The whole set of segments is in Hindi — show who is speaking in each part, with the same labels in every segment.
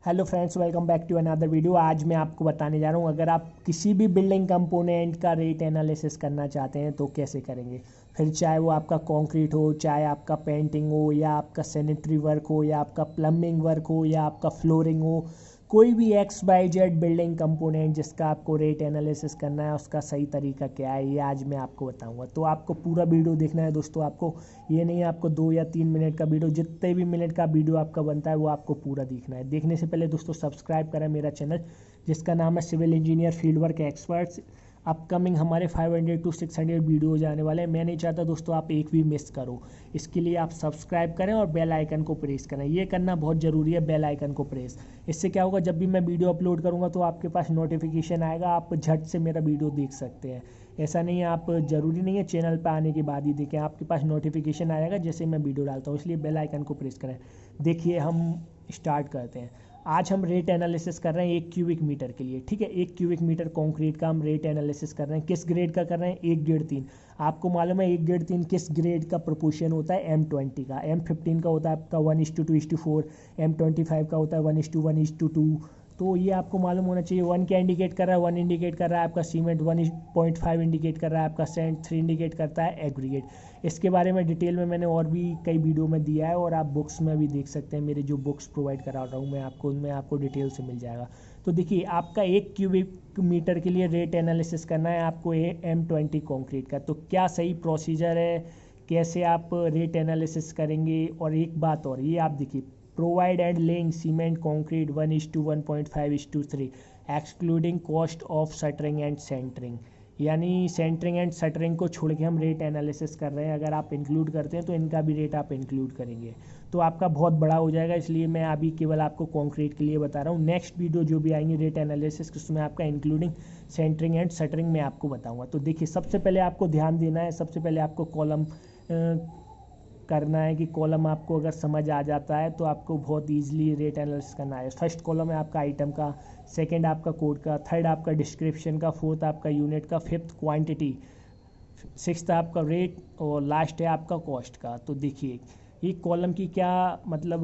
Speaker 1: Hello friends, welcome back to another video. आज मैं आपको बताने जा रहा हूँ अगर आप किसी भी बिल्डिंग कंपोनेंट का रेट एनालिसिस करना चाहते हैं तो कैसे करेंगे। फिर चाहे वो आपका कंक्रीट हो, चाहे आपका पेंटिंग हो, या आपका सैनिटरी वर्क हो, या आपका प्लम्बिंग वर्क हो, या आपका फ्लोरिंग हो, कोई भी X Y Z building component जिसका आपको रेट एनालिसिस करना है उसका सही तरीका क्या है ये आज मैं आपको बताऊंगा। तो आपको पूरा वीडियो देखना है दोस्तों। आपको ये नहीं है आपको 2 या 3 मिनट का वीडियो, जितने भी मिनट का वीडियो आपका बनता है वो आपको पूरा देखना है। देखने से पहले दोस्तों सब्सक्राइब करें मेरा चैनल जिसका नाम है civil engineer field work experts. Upcoming हमारे 500 to 600 वीडियो जाने वाले हैं। मैं नहीं चाहता दोस्तों आप एक भी मिस करो, इसके लिए आप सब्सक्राइब करें और बेल आइकन को प्रेस करें। ये करना बहुत ज़रूरी है, बेल आइकन को प्रेस। इससे क्या होगा, जब भी मैं वीडियो अपलोड करूँगा तो आपके पास नोटिफिकेशन आएगा, आप झट से मेरा वीडियो देख सकते हैं। ऐसा नहीं है, आप ज़रूरी नहीं है चैनल पर आने के बाद ही देखें, आपके पास नोटिफिकेशन आएगा जैसे मैं वीडियो डालता हूँ, इसलिए बेल आइकन को प्रेस करें। देखिए हम स्टार्ट करते हैं। आज हम रेट एनालिसिस कर रहे हैं 1 क्यूबिक मीटर के लिए। ठीक है, 1 क्यूबिक मीटर कंक्रीट का हम रेट एनालिसिस कर रहे हैं। किस ग्रेड का कर रहे हैं? 1/3। आपको मालूम है 1/3 किस ग्रेड का प्रोपोर्शन होता है? M20 का। M15 का होता है आपका 1:2:4, M25 का होता है 1:1:2। तो ये आपको मालूम होना चाहिए। 1 क्या इंडिकेट कर रहा है? 1 इंडिकेट कर रहा है आपका सीमेंट, 1.5 इंडिकेट कर रहा है आपका सैंड, 3 इंडिकेट करता है एग्रीगेट। इसके बारे में डिटेल में मैंने और भी कई वीडियो में दिया है और आप बुक्स में भी देख सकते हैं। मेरे जो बुक्स प्रोवाइड करा रहा हूँ मैं आपको, उनमें आपको डिटेल से मिल जाएगा। तो देखिए आपका 1 क्यूबिक मीटर के लिए रेट एनालिसिस करना है आपको M20 कॉन्क्रीट का। तो क्या सही प्रोसीजर है, कैसे आप रेट एनालिसिस करेंगे? और एक बात और, ये आप देखिए, provide and laying cement concrete 1:1.5:3 excluding cost of shuttering and centering. यानी सेंटरिंग एंड शटरिंग को छोड़ के हम रेट एनालिसिस कर रहे हैं। अगर आप इंक्लूड करते हैं तो इनका भी रेट आप इंक्लूड करेंगे तो आपका बहुत बड़ा हो जाएगा। इसलिए मैं अभी केवल आपको कंक्रीट के लिए बता रहा हूँ। नेक्स्ट वीडियो जो भी आएंगे रेट एनालिसिस, उसमें आपका इंक्लूडिंग सेंटरिंग एंड शटरिंग में आपको बताऊँगा। तो देखिए सबसे पहले आपको ध्यान देना है, सबसे पहले आपको कॉलम करना है कि कॉलम आपको अगर समझ आ जाता है तो आपको बहुत ईजिली रेट एनालिसिस करना है। फर्स्ट कॉलम है आपका आइटम का, सेकंड आपका कोड का, थर्ड आपका डिस्क्रिप्शन का, फोर्थ आपका यूनिट का, फिफ्थ क्वांटिटी, सिक्स्थ आपका रेट और लास्ट है आपका कॉस्ट का। तो देखिए ये कॉलम की क्या मतलब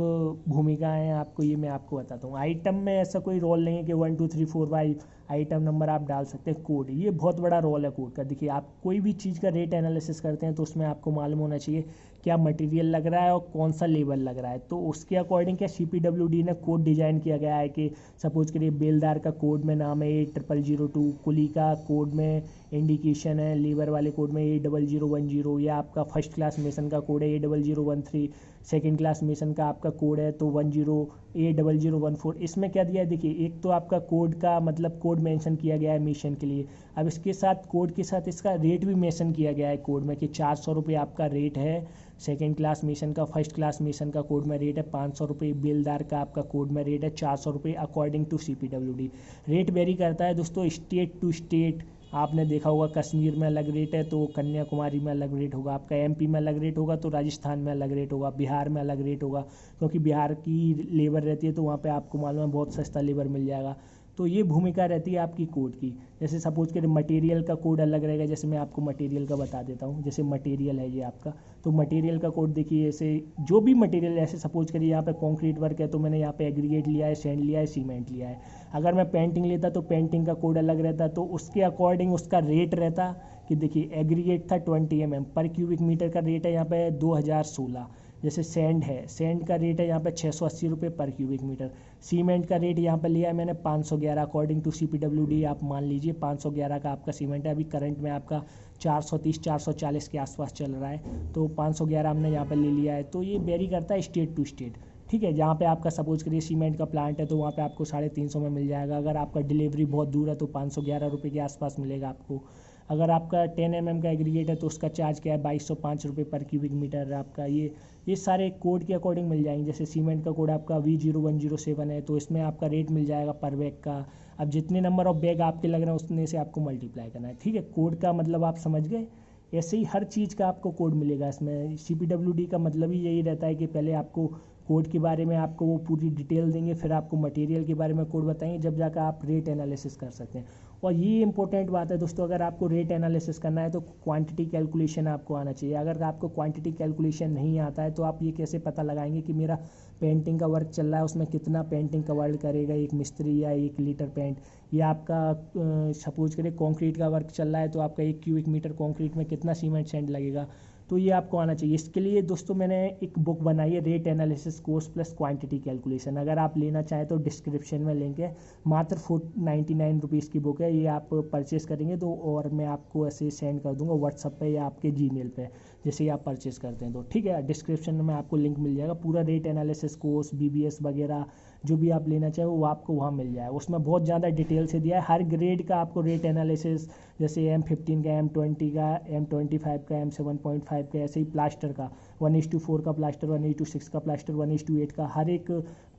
Speaker 1: भूमिका है आपको, ये मैं आपको बताता हूँ। आइटम में ऐसा कोई रोल नहीं है कि 1 2 3 4 5 आइटम नंबर आप डाल सकते हैं। कोड, ये बहुत बड़ा रोल है कोड का। देखिए आप कोई भी चीज़ का रेट एनालिसिस करते हैं तो उसमें आपको मालूम होना चाहिए क्या मटेरियल लग रहा है और कौन सा लेवल लग रहा है। तो उसके अकॉर्डिंग क्या CPWD ने कोड डिज़ाइन किया गया है कि सपोज करिए बेलदार का कोड में नाम है A0002, कुली का कोड में इंडिकेशन है, लेबर वाले कोड में A0010, या आपका फर्स्ट क्लास मेसन का कोड है A0013, सेकेंड क्लास मेसन का आपका कोड है तो A0014। इसमें क्या दिया है देखिए, एक तो आपका कोड का मतलब कोड मेंशन किया गया है मेसन के लिए। अब इसके साथ कोड के साथ इसका रेट भी मेंशन किया गया है कोड में कि 400 रुपये आपका रेट है सेकेंड क्लास मेसन का। फर्स्ट क्लास मेसन का कोड में रेट है 500 रुपये, बेलदार का आपका कोड में रेट है 400 रुपये according to CPWD। Rate vary करता है दोस्तों स्टेट टू स्टेट। आपने देखा होगा कश्मीर में अलग रेट है तो कन्याकुमारी में अलग रेट होगा, आपका MP में अलग रेट होगा तो राजस्थान में अलग रेट होगा, बिहार में अलग रेट होगा क्योंकि बिहार की लेबर रहती है तो वहाँ पे आपको मालूम है बहुत सस्ता लेबर मिल जाएगा। तो ये भूमिका रहती है आपकी कोड की। जैसे सपोज करें मटेरियल का कोड अलग रहेगा, जैसे मैं आपको मटेरियल का बता देता हूँ। जैसे मटेरियल है ये आपका, तो मटेरियल का कोड देखिए, ऐसे जो भी मटेरियल, ऐसे सपोज करिए यहाँ पे कंक्रीट वर्क है तो मैंने यहाँ पे एग्रीगेट लिया है, सैंड लिया है, सीमेंट लिया है। अगर मैं पेंटिंग लेता तो पेंटिंग का कोड अलग रहता, तो उसके अकॉर्डिंग उसका रेट रहता कि देखिए एग्रीगेट था 20 mm पर क्यूबिक मीटर का रेट है यहाँ पे 2016। जैसे सैंड है, सैंड का रेट है यहाँ पे 680 रुपये पर क्यूबिक मीटर। सीमेंट का रेट यहाँ पे लिया है मैंने 511 अकॉर्डिंग टू CPWD। आप मान लीजिए 511 का आपका सीमेंट है। अभी करंट में आपका 430 440 के आसपास चल रहा है तो 511 हमने यहाँ पर ले लिया है। तो ये वेरी करता है स्टेट टू स्टेट। ठीक है, जहाँ पे आपका सपोज करिए सीमेंट का प्लांट है तो वहाँ पे आपको 350 में मिल जाएगा। अगर आपका डिलीवरी बहुत दूर है तो 511 रुपये के आसपास मिलेगा आपको। अगर आपका 10 mm का एग्रीगेट है तो उसका चार्ज क्या है 2205 रुपये पर क्यूबिक मीटर आपका। ये सारे कोड के अकॉर्डिंग मिल जाएंगे। जैसे सीमेंट का कोड आपका V0107 है तो इसमें आपका रेट मिल जाएगा पर बैग का। अब जितने नंबर ऑफ बैग आपके लग रहे हैं उतने से आपको मल्टीप्लाई करना है। ठीक है, कोड का मतलब आप समझ गए। ऐसे ही हर चीज़ का आपको कोड मिलेगा इसमें। CPWD का मतलब ही यही रहता है कि पहले आपको कोड के बारे में आपको वो पूरी डिटेल देंगे, फिर आपको मटेरियल के बारे में कोड बताएंगे, जब जाकर आप रेट एनालिसिस कर सकते हैं। और ये इंपॉर्टेंट बात है दोस्तों, अगर आपको रेट एनालिसिस करना है तो क्वांटिटी कैलकुलेशन आपको आना चाहिए। अगर आपको क्वांटिटी कैलकुलेशन नहीं आता है तो आप ये कैसे पता लगाएंगे कि मेरा पेंटिंग का वर्क चल रहा है, उसमें कितना पेंटिंग कवर करेगा एक मिस्त्री या 1 लीटर पेंट, या आपका सपोज करिए कंक्रीट का वर्क चल रहा है तो आपका 1 क्यूबिक मीटर कंक्रीट में कितना सीमेंट सैंड लगेगा, तो ये आपको आना चाहिए। इसके लिए दोस्तों मैंने एक बुक बनाई है, rate analysis course plus quantity calculation. अगर आप लेना चाहें तो डिस्क्रिप्शन में लिंक है, मात्र 499 रुपीज़ की बुक है। ये आप परचेस करेंगे तो, और मैं आपको ऐसे सेंड कर दूंगा व्हाट्सअप पे या आपके जीमेल पे, जैसे ही आप परचेस करते हैं तो ठीक है। डिस्क्रिप्शन में आपको लिंक मिल जाएगा, पूरा रेट एनालिसिस कोर्स, बीबीएस वगैरह जो भी आप लेना चाहें वो आपको वहाँ मिल जाएगा। उसमें बहुत ज़्यादा डिटेल से दिया है, हर ग्रेड का आपको रेट एनालिसिस, जैसे M15 का, M20 का, M25 का, M7.5 का, ऐसे ही प्लास्टर का 1:4 का प्लास्टर, 1:6 का प्लास्टर, 1:8 का, हर एक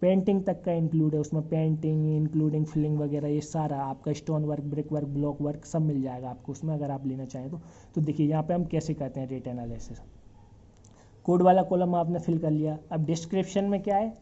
Speaker 1: पेंटिंग तक का इंक्लूड है उसमें। पेंटिंग इंक्लूडिंग फिलिंग वगैरह, ये सारा आपका stone work, brick work, block work सब मिल जाएगा आपको उसमें, अगर आप लेना चाहें तो देखिए यहाँ पे हम कैसे करते हैं रेट एनालिसिस। कोड वाला कॉलम आपने फिल कर लिया। अब डिस्क्रिप्शन में क्या है,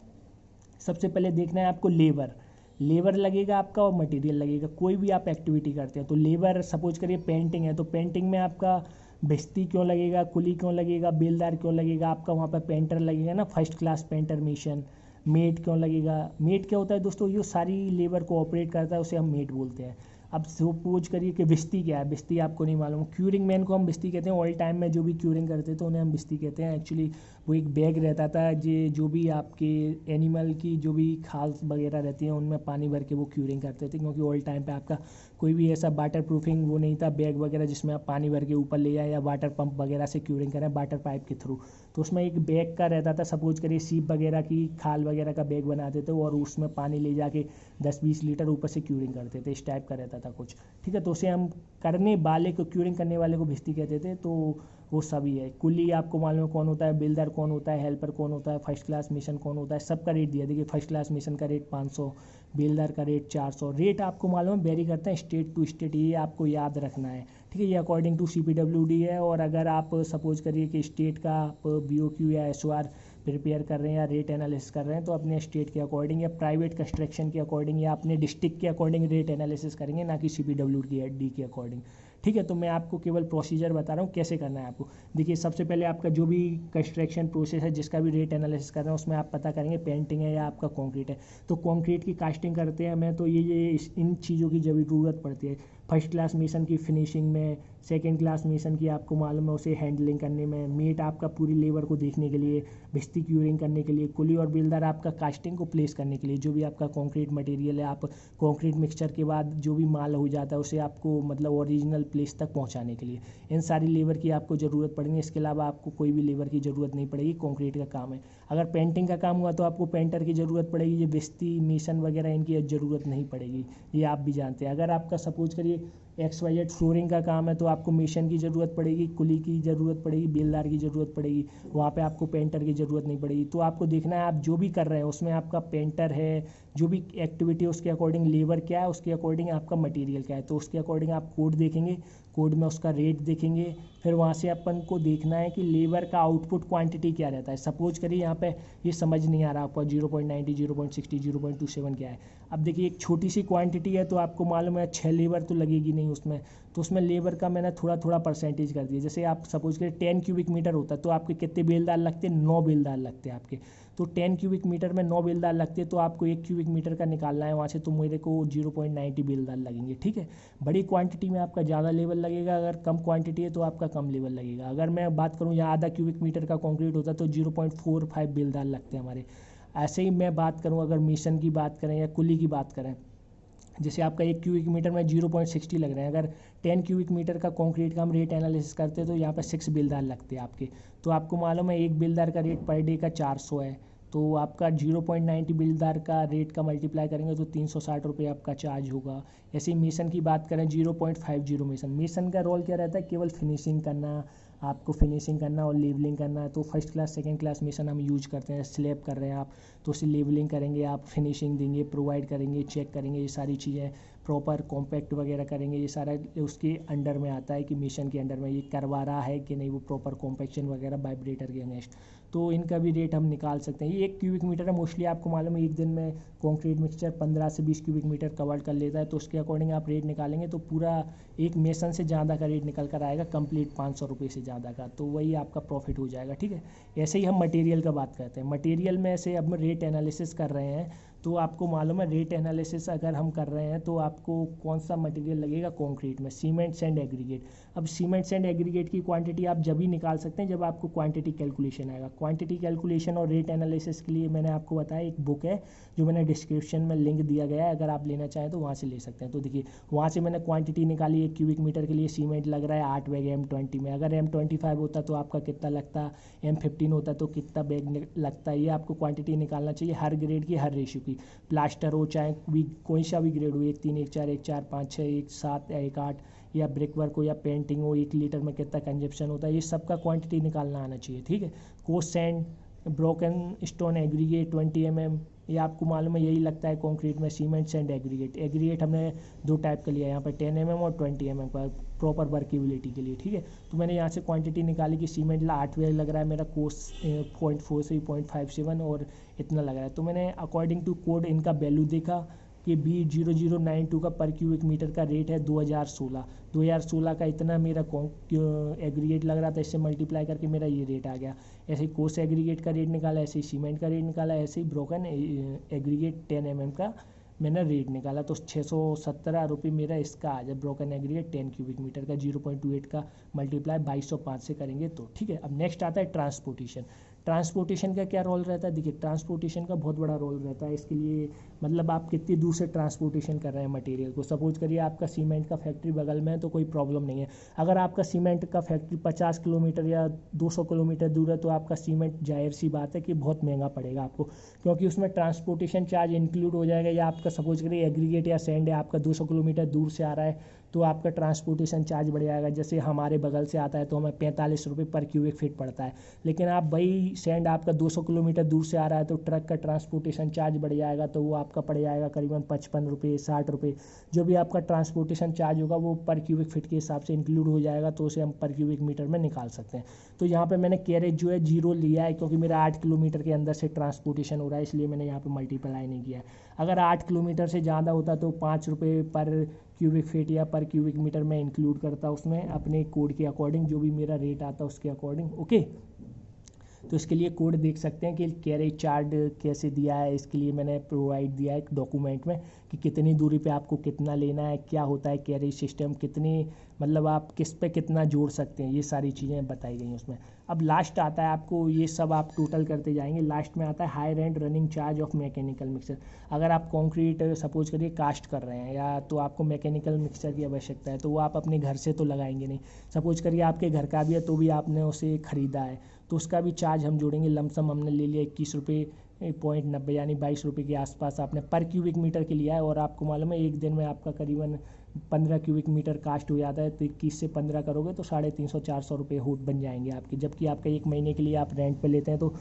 Speaker 1: सबसे पहले देखना है आपको लेबर लगेगा आपका और मटेरियल लगेगा। कोई भी आप एक्टिविटी करते हैं तो लेबर, सपोज करिए पेंटिंग है तो पेंटिंग में आपका भिस्ती क्यों लगेगा, कुली क्यों लगेगा, बेलदार क्यों लगेगा, आपका वहाँ पर पेंटर लगेगा ना, first class painter mason. Mate क्यों लगेगा, मेट क्या होता है दोस्तों, ये सारी लेबर को ऑपरेट करता है, उसे हम मेट बोलते हैं। अब सपोज करिए कि बिस्ती क्या है, बिस्ती आपको नहीं मालूम, क्यूरिंग मैन को हम बिस्ती कहते हैं। ऑल टाइम में जो भी क्यूरिंग करते थे उन्हें हम बिस्ती कहते हैं। एक्चुअली वो एक बैग रहता था जो भी आपके एनिमल की जो भी खाल वगैरह रहती है उनमें पानी भर के वो क्यूरिंग करते थे, क्योंकि ऑल टाइम पे आपका कोई भी ऐसा वाटर प्रूफिंग वो नहीं था बैग वगैरह जिसमें आप पानी भर के ऊपर ले जाए, या वाटर पंप वगैरह से क्यूरिंग करें वाटर पाइप के थ्रू। तो उसमें एक बैग का रहता था, सपोज करिए सीप वगैरह की खाल वगैरह का बैग बनाते थे और उसमें पानी ले जाके 10-20 लीटर ऊपर से क्यूरिंग करते थे, इस टाइप का रहता था कुछ, ठीक है। तो उसे हम करने वाले को, क्यूरिंग करने वाले को भिस्ती कहते थे। तो वो सभी है। कुली आपको मालूम है कौन होता है, बिल्डर कौन होता है, हेल्पर कौन होता है, फर्स्ट क्लास मिशन कौन होता है, सबका रेट दिया। देखिए फर्स्ट क्लास मिशन का रेट 500, बिल्डर का रेट 400। रेट आपको मालूम है वेरी करते हैं स्टेट टू स्टेट, ये आपको याद रखना है, ठीक है। ये अकॉर्डिंग टू CPWD है। और अगर आप सपोज करिए कि स्टेट का आप BOQ या SOR प्रिपेयर कर रहे हैं या रेट एनालिसिस कर रहे हैं तो अपने स्टेट के अकॉर्डिंग या प्राइवेट कंस्ट्रक्शन के अकॉर्डिंग या अपने डिस्ट्रिक्ट के अकॉर्डिंग रेट एनालिसिस करेंगे, ना कि CPWD के अकॉर्डिंग, ठीक है। तो मैं आपको केवल प्रोसीजर बता रहा हूँ कैसे करना है आपको। देखिए सबसे पहले आपका जो भी कंस्ट्रक्शन प्रोसेस है, जिसका भी रेट एनालिसिस कर रहे हैं, उसमें आप पता करेंगे पेंटिंग है या आपका कंक्रीट है। तो कंक्रीट की कास्टिंग करते हैं मैं, तो ये इन चीज़ों की ज़रूरत पड़ती है। फर्स्ट क्लास मिशन की फिनिशिंग में, सेकंड क्लास मिशन की आपको मालूम है उसे हैंडलिंग करने में, मेट आपका पूरी लेबर को देखने के लिए, भिस्ती क्यूरिंग करने के लिए, कुली और बिल्डर आपका कास्टिंग को प्लेस करने के लिए, जो भी आपका कंक्रीट मटेरियल है, आप कंक्रीट मिक्सचर के बाद जो भी माल हो जाता है उसे आपको मतलब ओरिजिनल प्लेस तक पहुंचाने के लिए, इन सारी लेबर की आपको ज़रूरत पड़ेगी। इसके अलावा आपको कोई भी लेबर की ज़रूरत नहीं पड़ेगी, कंक्रीट का काम है। अगर पेंटिंग का काम हुआ तो आपको पेंटर की ज़रूरत पड़ेगी, ये भिस्ती मिशन वगैरह इनकी ज़रूरत नहीं पड़ेगी, ये आप भी जानते हैं। अगर आपका सपोज करिए XYZ फ्लोरिंग का काम है तो आपको मिशन की ज़रूरत पड़ेगी, कुली की ज़रूरत पड़ेगी, बेलदार की ज़रूरत पड़ेगी, वहाँ पे आपको पेंटर की ज़रूरत नहीं पड़ेगी। तो आपको देखना है आप जो भी कर रहे हैं उसमें आपका पेंटर है, जो भी एक्टिविटी है उसके अकॉर्डिंग लेबर क्या है, उसके अकॉर्डिंग आपका मटेरियल क्या है, तो उसके अकॉर्डिंग आप कोड देखेंगे, कोड में उसका रेट देखेंगे। फिर वहाँ से अपन को देखना है कि लेबर का आउटपुट क्वांटिटी क्या रहता है। सपोज करिए यहाँ पे ये समझ नहीं आ रहा आपको 0.90, 0.60, 0.27 क्या है। अब देखिए एक छोटी सी क्वांटिटी है तो आपको मालूम है 6 लेबर तो लगेगी नहीं उसमें, तो उसमें लेबर का मैंने थोड़ा थोड़ा परसेंटेज कर दिया। जैसे आप सपोज करिए 10 क्यूबिक मीटर होता है तो आपके कितने बेलदार लगते हैं, 9 बेलदार लगते हैं आपके। तो 10 क्यूबिक मीटर में 9 बेलदार लगते हैं तो आपको 1 क्यूबिक मीटर का निकालना है वहाँ से, तो मेरे को 0.90 बेलदार लगेंगे, ठीक है। बड़ी क्वांटिटी में आपका ज़्यादा लेवल लगेगा, अगर कम क्वांटिटी है तो आपका कम लेवल लगेगा। अगर मैं बात करूँ यहाँ आधा क्यूबिक मीटर का कंक्रीट होता है तो 0.45 बेलदार लगते हैं हमारे। ऐसे ही मैं बात करूँ अगर मिशन की बात करें या कुली की बात करें, जैसे आपका 1 क्यूबिक मीटर में 0.60 लग रहे हैं, अगर 10 क्यूबिक मीटर का कंक्रीट का हम रेट एनालिसिस करते हैं तो यहाँ पर 6 बेलदार लगते हैं आपके। तो आपको मालूम है एक बेलदार का रेट पर डे का 400 है, तो आपका 0.90 बेलदार का रेट का मल्टीप्लाई करेंगे तो 360 रुपये आपका चार्ज होगा। ऐसे ही मिशन की बात करें 0.50 मिशन का रोल क्या रहता है, केवल फिनिशिंग करना, आपको फिनिशिंग करना और लेवलिंग करना। तो first class second class mission हम यूज करते हैं, स्लैब कर रहे हैं आप तो उसे लेवलिंग करेंगे, आप फिनिशिंग देंगे, प्रोवाइड करेंगे, चेक करेंगे, ये सारी चीज़ें प्रॉपर कॉम्पैक्ट वगैरह करेंगे, ये सारा उसके अंडर में आता है कि मिशन के अंडर में ये करवा रहा है कि नहीं वो प्रॉपर कॉम्पैक्शन वगैरह वाइब्रेटर के अगेंस्ट। तो इनका भी रेट हम निकाल सकते हैं। ये 1 क्यूबिक मीटर है, मोस्टली आपको मालूम है एक दिन में कंक्रीट मिक्सचर 15 से 20 क्यूबिक मीटर कवर कर लेता है, तो उसके अकॉर्डिंग आप रेट निकालेंगे तो पूरा एक मेसन से ज़्यादा का रेट निकल कर आएगा, कंप्लीट 500 रुपये से ज़्यादा का, तो वही आपका प्रॉफिट हो जाएगा। ठीक है, ऐसे ही हम मटेरियल का बात करते हैं। मटेरियल में से अब रेट एनालिसिस कर रहे हैं, तो आपको मालूम है रेट एनालिसिस अगर हम कर रहे हैं तो आपको कौन सा मटेरियल लगेगा कंक्रीट में, सीमेंट सैंड एग्रीगेट। अब सीमेंट सैंड एग्रीगेट की क्वांटिटी आप जब ही निकाल सकते हैं जब आपको क्वांटिटी कैलकुलेशन आएगा। क्वांटिटी कैलकुलेशन और रेट एनालिसिस के लिए मैंने आपको बताया एक बुक है जो मैंने डिस्क्रिप्शन में लिंक दिया गया है, अगर आप लेना चाहें तो वहाँ से ले सकते हैं। तो देखिए वहाँ से मैंने क्वांटिटी निकाली, 1 क्यूबिक मीटर के लिए सीमेंट लग रहा है 8 बैग M20 में। अगर M25 होता तो आपका कितना लगता, M15 होता तो कितना बैग लगता, ये आपको क्वांटिटी निकालना चाहिए हर ग्रेड की, हर रेशियो की। प्लास्टर हो चाहे कोई सा भी ग्रेड हो, 1 3 1 4 1 4 5 6 1 7 1 8, या ब्रिक वर्क हो या पेंटिंग हो, 1 लीटर में कितना कंजप्शन होता है, ये सब का क्वांटिटी निकालना आना चाहिए। ठीक है, कोस्ट sand broken stone aggregate 20 mm, ये आपको मालूम है यही लगता है कंक्रीट में। सीमेंट सैंड एग्रीगेट, एग्रीगेट हमने 2 टाइप का लिया है यहाँ पर, 10 mm और 20 mm का, प्रॉपर वर्केबिलिटी के लिए। ठीक है, तो मैंने यहाँ से क्वांटिटी निकाली कि सीमेंट 8 बैग लग रहा है मेरा, कोस्ट 0.4 से 0.57 और इतना लग रहा है। तो मैंने अकॉर्डिंग टू कोड इनका वैल्यू देखा कि B0092 का पर क्यूबिक मीटर का रेट है 2016 का इतना मेरा एग्रीगेट लग रहा था, इससे मल्टीप्लाई करके मेरा ये रेट आ गया। ऐसे ही कोस एग्रीगेट का रेट निकाला, ऐसे ही सीमेंट का रेट निकाला, ऐसे ही ब्रोकन एग्रीगेट 10 mm का मैंने रेट निकाला, तो 617 रुपये मेरा इसका आ जाए। ब्रोकन एग्रीगेट 10 क्यूबिक मीटर का 0.28 का मल्टीप्लाई 2205 से करेंगे तो। ठीक है, अब नेक्स्ट आता है ट्रांसपोर्टेशन। ट्रांसपोर्टेशन का क्या रोल रहता है, देखिए ट्रांसपोर्टेशन का बहुत बड़ा रोल रहता है। इसके लिए मतलब आप कितनी दूर से ट्रांसपोर्टेशन कर रहे हैं मटेरियल को। सपोज करिए आपका सीमेंट का फैक्ट्री बगल में है तो कोई प्रॉब्लम नहीं है। अगर आपका सीमेंट का फैक्ट्री 50 किलोमीटर या 200 किलोमीटर दूर है तो आपका सीमेंट जाहिर सी बात है कि बहुत महंगा पड़ेगा आपको, क्योंकि उसमें ट्रांसपोर्टेशन चार्ज इंक्लूड हो जाएगा। या आपका सपोज करिए एग्रीगेट या सैंड है आपका 200 किलोमीटर दूर से आ रहा है तो आपका ट्रांसपोर्टेशन चार्ज बढ़ जाएगा। जैसे हमारे बगल से आता है तो हमें 45 रुपये पर क्यूबिक फीट पड़ता है, लेकिन आप वही सैंड आपका 200 किलोमीटर दूर से आ रहा है तो ट्रक का ट्रांसपोर्टेशन चार्ज बढ़ जाएगा, तो वो आपका पड़ जाएगा करीबन 55 रुपये 60 रुपये। जो भी आपका ट्रांसपोर्टेशन चार्ज होगा वो पर क्यूबिक फीट के हिसाब से इंक्लूड हो जाएगा, तो उसे हम पर क्यूबिक मीटर में निकाल सकते हैं। तो यहाँ पे मैंने कैरेज जो है 0 लिया है, क्योंकि मेरा 8 किलोमीटर के अंदर से ट्रांसपोर्टेशन हो रहा है, इसलिए मैंने यहाँ पे मल्टीप्लाई नहीं किया है। अगर 8 किलोमीटर से ज़्यादा होता तो 5 रुपये पर क्यूबिक फीट या पर क्यूबिक मीटर में इंक्लूड करता उसमें अपने कोड के अकॉर्डिंग, जो भी मेरा रेट आता उसके अकॉर्डिंग। ओके, तो इसके लिए कोड देख सकते हैं कि कैरेज चार्ट कैसे दिया है। इसके लिए मैंने प्रोवाइड दिया है एक डॉक्यूमेंट में कि कितनी दूरी पे आपको कितना लेना है, क्या होता है कैरेज सिस्टम, कितनी मतलब आप किस पे कितना जोड़ सकते हैं, ये सारी चीज़ें बताई गई हैं उसमें। अब लास्ट आता है आपको, ये सब आप टोटल करते जाएंगे, लास्ट में आता है hire and running charge of mechanical mixer. अगर आप कंक्रीट सपोज करिए कास्ट कर रहे हैं या तो आपको मैकेनिकल मिक्सर की आवश्यकता है, तो वो आप अपने घर से तो लगाएंगे नहीं। सपोज करिए आपके घर का भी है तो भी आपने उसे ख़रीदा है तो उसका भी चार्ज हम जोड़ेंगे। लमसम हमने ले लिया 21 रुपये 0.90 यानी 22 रुपये के आसपास आपने पर क्यूबिक मीटर के लिया है। और आपको मालूम है एक दिन में आपका करीबन 15 क्यूबिक मीटर कास्ट हो जाता है, तो 21 से 15 करोगे तो 350-400 रुपये होट बन जाएंगे आपके। जबकि आपका 1 महीने के लिए आप रेंट पे लेते हैं तो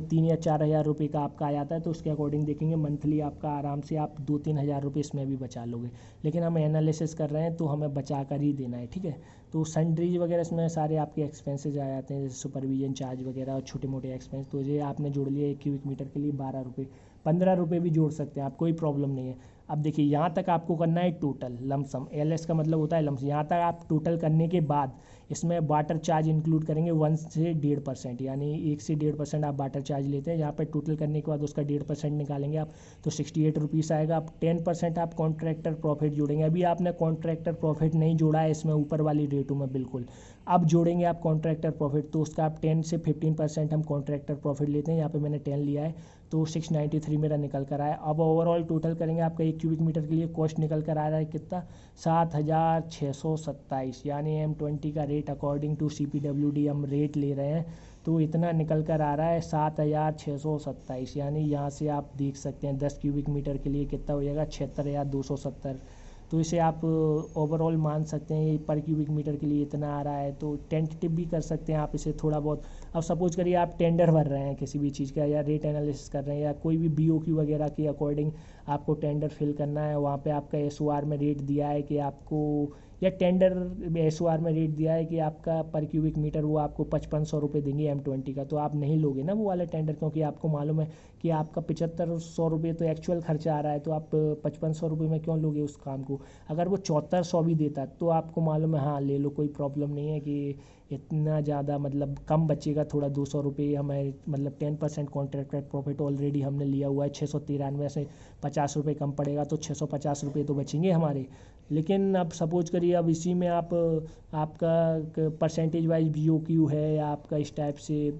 Speaker 1: 3 या 4 हज़ार रुपये का आपका आ जाता है, तो उसके अकॉर्डिंग देखेंगे मंथली आपका आराम से आप 2-3 हज़ार रुपये इसमें भी बचा लोगे। लेकिन हम एनालिसिस कर रहे हैं तो हमें बचा कर ही देना है। ठीक है, तो सन्ड्रीज वगैरह इसमें सारे आपके एक्सपेंसेज आ जाते हैं, जैसे सुपरविजन चार्ज वगैरह और छोटे मोटे एक्सपेंस। तो ये आपने जोड़ लिया 1 क्यूबिक मीटर के लिए 12 रुपये, 15 रुपये भी जोड़ सकते हैं आप, कोई प्रॉब्लम नहीं है। अब देखिए यहाँ तक आपको करना है टोटल लमसम, LS का मतलब होता है लमसम। यहाँ तक आप टोटल करने के बाद इसमें वाटर चार्ज इंक्लूड करेंगे 1 से 1.5%, यानी 1 से 1.5% आप वाटर चार्ज लेते हैं। यहाँ पर टोटल करने के बाद उसका 1.5% निकालेंगे आप तो 68 रुपीज़ आएगा। अब 10% आप कॉन्ट्रैक्टर प्रॉफिट जोड़ेंगे। अभी आपने कॉन्ट्रैक्टर प्रॉफिट नहीं जोड़ा है इसमें ऊपर वाली रेटों में बिल्कुल, अब जोड़ेंगे आप कॉन्ट्रैक्टर प्रॉफिट, तो उसका आप 10 से 15% हम कॉन्ट्रैक्टर प्रॉफिट लेते हैं। यहाँ पे मैंने 10 लिया है तो 693 मेरा निकल कर आया। अब ओवरऑल टोटल करेंगे आपका 1 क्यूबिक मीटर के लिए कॉस्ट निकल कर आ रहा है कितना, 7627, यानी M20 का रेट अकॉर्डिंग टू CPWD हम रेट ले रहे हैं तो इतना निकल कर आ रहा है 7627। यानी यहाँ से आप देख सकते हैं 10 क्यूबिक मीटर के लिए कितना हो जाएगा, 76,270 तो इसे आप ओवरऑल मान सकते हैं ये पर क्यूबिक मीटर के लिए इतना आ रहा है। तो टेंटेटिव भी कर सकते हैं आप इसे थोड़ा बहुत। अब सपोज करिए आप टेंडर भर रहे हैं किसी भी चीज़ का, या रेट एनालिसिस कर रहे हैं, या कोई भी BOQ वगैरह के अकॉर्डिंग आपको टेंडर फिल करना है। वहाँ पे आपका SOR में रेट दिया है कि आपको, या टेंडर SOR में रेट दिया है कि आपका पर क्यूबिक मीटर वो आपको 5500 रुपये देंगे M20 का, तो आप नहीं लोगे ना वो वाला टेंडर, क्योंकि आपको मालूम है कि आपका 7500 रुपये तो एक्चुअल खर्चा आ रहा है, तो आप 5500 रुपये में क्यों लोगे उस काम को। अगर वो 7400 भी देता तो आपको मालूम है हाँ ले लो, कोई प्रॉब्लम नहीं है कि इतना ज़्यादा मतलब कम बचेगा थोड़ा 200 रुपये हमें, मतलब 10% कॉन्ट्रैक्टेड प्रॉफिट ऑलरेडी हमने लिया हुआ है। 693 से 50 रुपये कम पड़ेगा तो 650 रुपये तो बचेंगे हमारे। लेकिन अब सपोज करिए अब इसी में आप आपका परसेंटेज वाइज BOQ है या आपका इस टाइप से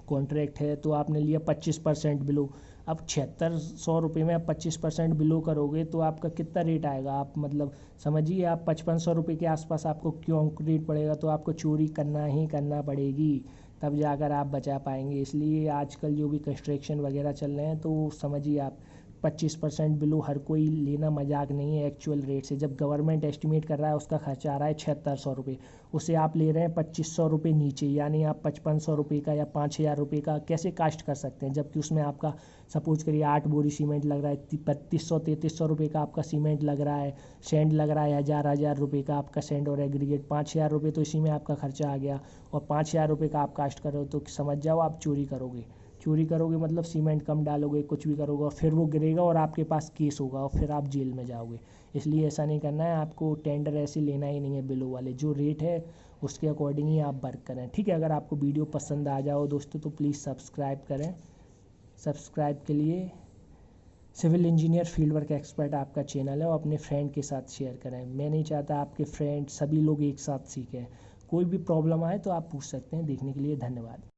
Speaker 1: कॉन्ट्रैक्ट है, तो आपने लिया 25% बिलो। अब 7600 रुपये में आप 25% बिलो करोगे तो आपका कितना रेट आएगा, आप मतलब समझिए आप 5500 रुपये के आसपास आपको क्यों रेट पड़ेगा, तो आपको चोरी करना ही करना पड़ेगी, तब जाकर आप बचा पाएंगे। इसलिए आजकल जो भी कंस्ट्रक्शन वगैरह चल रहे हैं तो समझिए आप 25% बिलो हर कोई लेना मजाक नहीं है एक्चुअल रेट से। जब गवर्नमेंट एस्टिमेट कर रहा है उसका खर्चा आ रहा है 7600 रुपये, उसे आप ले रहे हैं 2500 रुपये नीचे, यानी आप 5500 रुपये का या 5000 रुपये का कैसे कास्ट कर सकते हैं, जबकि उसमें आपका सपोज करिए 8 बोरी सीमेंट लग रहा है, 3200-3300 रुपये का आपका सीमेंट लग रहा है, सेंड लग रहा है 1000 रुपये का आपका सेंड और एग्रीगेट, 5000 रुपये तो इसी में आपका खर्चा आ गया, और 5000 रुपये का आप कास्ट करो तो समझ जाओ आप चोरी करोगे। चोरी करोगे मतलब सीमेंट कम डालोगे, कुछ भी करोगे, और फिर वो गिरेगा और आपके पास केस होगा और फिर आप जेल में जाओगे। इसलिए ऐसा नहीं करना है आपको, टेंडर ऐसे लेना ही नहीं है बिलो वाले, जो रेट है उसके अकॉर्डिंग ही आप वर्क करें, ठीक है। अगर आपको वीडियो पसंद आ जाओ दोस्तों तो प्लीज़ सब्सक्राइब करें। सब्सक्राइब के लिए civil engineer field work expert आपका चैनल है, और अपने फ्रेंड के साथ शेयर करें। मैं नहीं चाहता आपके फ्रेंड सभी लोग एक साथ सीखें। कोई भी प्रॉब्लम आए तो आप पूछ सकते हैं। देखने के लिए धन्यवाद।